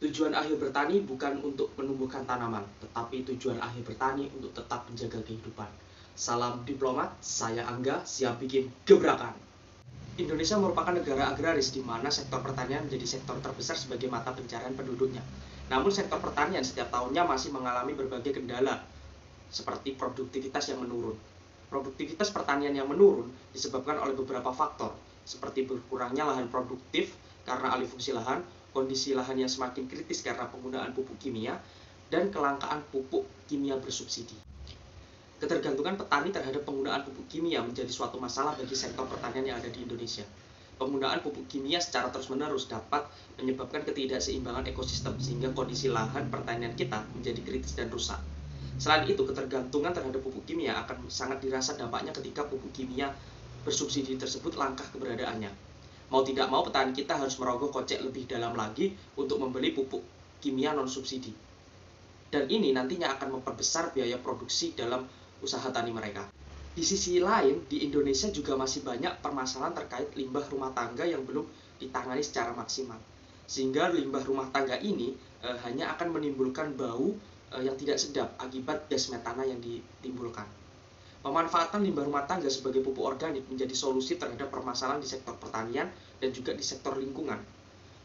Tujuan akhir bertani bukan untuk menumbuhkan tanaman, tetapi tujuan akhir bertani untuk tetap menjaga kehidupan. Salam diplomat, saya Angga, siap bikin gebrakan. Indonesia merupakan negara agraris di mana sektor pertanian menjadi sektor terbesar sebagai mata pencarian penduduknya. Namun sektor pertanian setiap tahunnya masih mengalami berbagai kendala, seperti produktivitas yang menurun. Produktivitas pertanian yang menurun disebabkan oleh beberapa faktor, seperti berkurangnya lahan produktif karena alih fungsi lahan, kondisi lahan yang semakin kritis karena penggunaan pupuk kimia, dan kelangkaan pupuk kimia bersubsidi. Ketergantungan petani terhadap penggunaan pupuk kimia menjadi suatu masalah bagi sektor pertanian yang ada di Indonesia. Penggunaan pupuk kimia secara terus-menerus dapat menyebabkan ketidakseimbangan ekosistem sehingga kondisi lahan pertanian kita menjadi kritis dan rusak. Selain itu, ketergantungan terhadap pupuk kimia akan sangat dirasa dampaknya ketika pupuk kimia bersubsidi tersebut langkah keberadaannya. Mau tidak mau, petani kita harus merogoh kocek lebih dalam lagi untuk membeli pupuk kimia non-subsidi. Dan ini nantinya akan memperbesar biaya produksi dalam usaha tani mereka. Di sisi lain, di Indonesia juga masih banyak permasalahan terkait limbah rumah tangga yang belum ditangani secara maksimal. Sehingga limbah rumah tangga ini hanya akan menimbulkan bau yang tidak sedap akibat gas metana yang ditimbulkan. Pemanfaatan limbah rumah tangga sebagai pupuk organik menjadi solusi terhadap permasalahan di sektor pertanian dan juga di sektor lingkungan.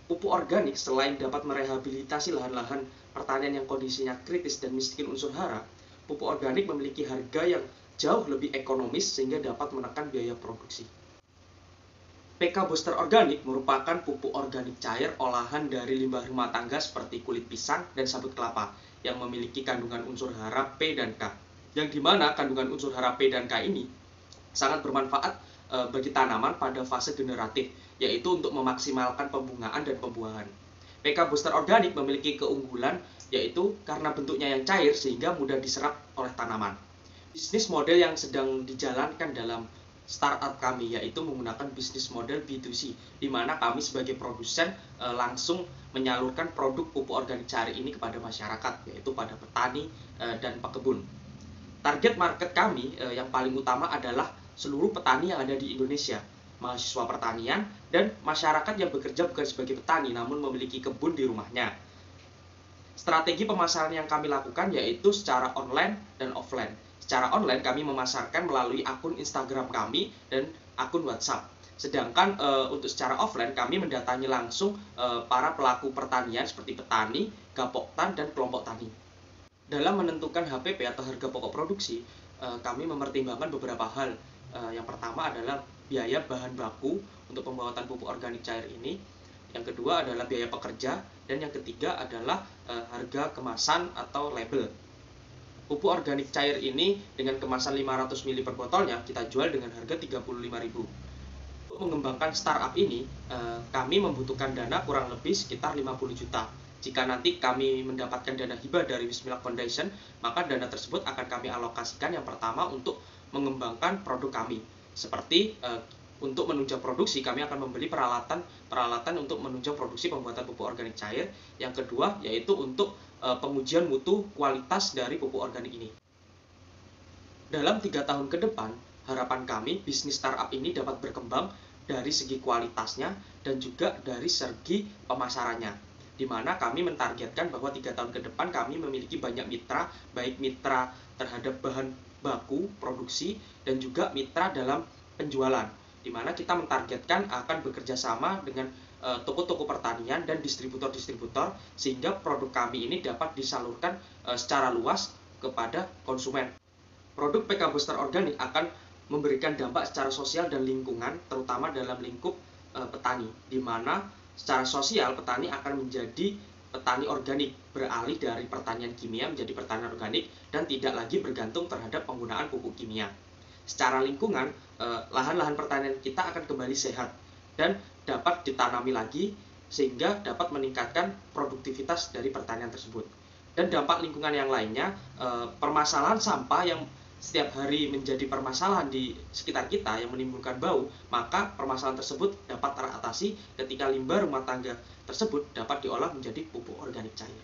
Pupuk organik selain dapat merehabilitasi lahan-lahan pertanian yang kondisinya kritis dan miskin unsur hara, pupuk organik memiliki harga yang jauh lebih ekonomis sehingga dapat menekan biaya produksi. PK Booster Organik merupakan pupuk organik cair olahan dari limbah rumah tangga seperti kulit pisang dan sabut kelapa yang memiliki kandungan unsur hara P dan K. Yang dimana kandungan unsur hara P dan K ini sangat bermanfaat bagi tanaman pada fase generatif, yaitu untuk memaksimalkan pembungaan dan pembuahan. PK Booster Organik memiliki keunggulan yaitu karena bentuknya yang cair sehingga mudah diserap oleh tanaman. Bisnis model yang sedang dijalankan dalam startup kami yaitu menggunakan bisnis model B2C, di mana kami sebagai produsen langsung menyalurkan produk pupuk organik cair ini kepada masyarakat, yaitu pada petani dan pekebun. Target market kami yang paling utama adalah seluruh petani yang ada di Indonesia, mahasiswa pertanian, dan masyarakat yang bekerja bukan sebagai petani namun memiliki kebun di rumahnya. Strategi pemasaran yang kami lakukan yaitu secara online dan offline. Secara online kami memasarkan melalui akun Instagram kami dan akun WhatsApp. Sedangkan untuk secara offline kami mendatangi langsung para pelaku pertanian seperti petani, gapoktan, dan kelompok tani. Dalam menentukan HPP atau harga pokok produksi, kami mempertimbangkan beberapa hal. Yang pertama adalah biaya bahan baku untuk pembuatan pupuk organik cair ini. Yang kedua adalah biaya pekerja, dan yang ketiga adalah harga kemasan atau label. Pupuk organik cair ini dengan kemasan 500 ml per botolnya kita jual dengan harga 35.000. Untuk mengembangkan startup ini, kami membutuhkan dana kurang lebih sekitar 50 juta. Jika nanti kami mendapatkan dana hibah dari Bismillah Foundation, maka dana tersebut akan kami alokasikan yang pertama untuk mengembangkan produk kami. Seperti untuk menunjang produksi, kami akan membeli peralatan untuk menunjang produksi pembuatan pupuk organik cair. Yang kedua, yaitu untuk pengujian mutu kualitas dari pupuk organik ini. Dalam 3 tahun ke depan, harapan kami bisnis startup ini dapat berkembang dari segi kualitasnya dan juga dari segi pemasarannya. Di mana kami mentargetkan bahwa 3 tahun ke depan kami memiliki banyak mitra, baik mitra terhadap bahan baku produksi dan juga mitra dalam penjualan, di mana kita mentargetkan akan bekerja sama dengan toko-toko pertanian dan distributor-distributor sehingga produk kami ini dapat disalurkan secara luas kepada konsumen. Produk PK Booster Organik akan memberikan dampak secara sosial dan lingkungan, terutama dalam lingkup petani, di mana secara sosial petani akan menjadi petani organik, beralih dari pertanian kimia menjadi pertanian organik dan tidak lagi bergantung terhadap penggunaan pupuk kimia. Secara lingkungan, lahan-lahan pertanian kita akan kembali sehat dan dapat ditanami lagi sehingga dapat meningkatkan produktivitas dari pertanian tersebut. Dan dampak lingkungan yang lainnya, permasalahan sampah yang setiap hari menjadi permasalahan di sekitar kita yang menimbulkan bau, maka permasalahan tersebut dapat teratasi ketika limbah rumah tangga tersebut dapat diolah menjadi pupuk organik cair.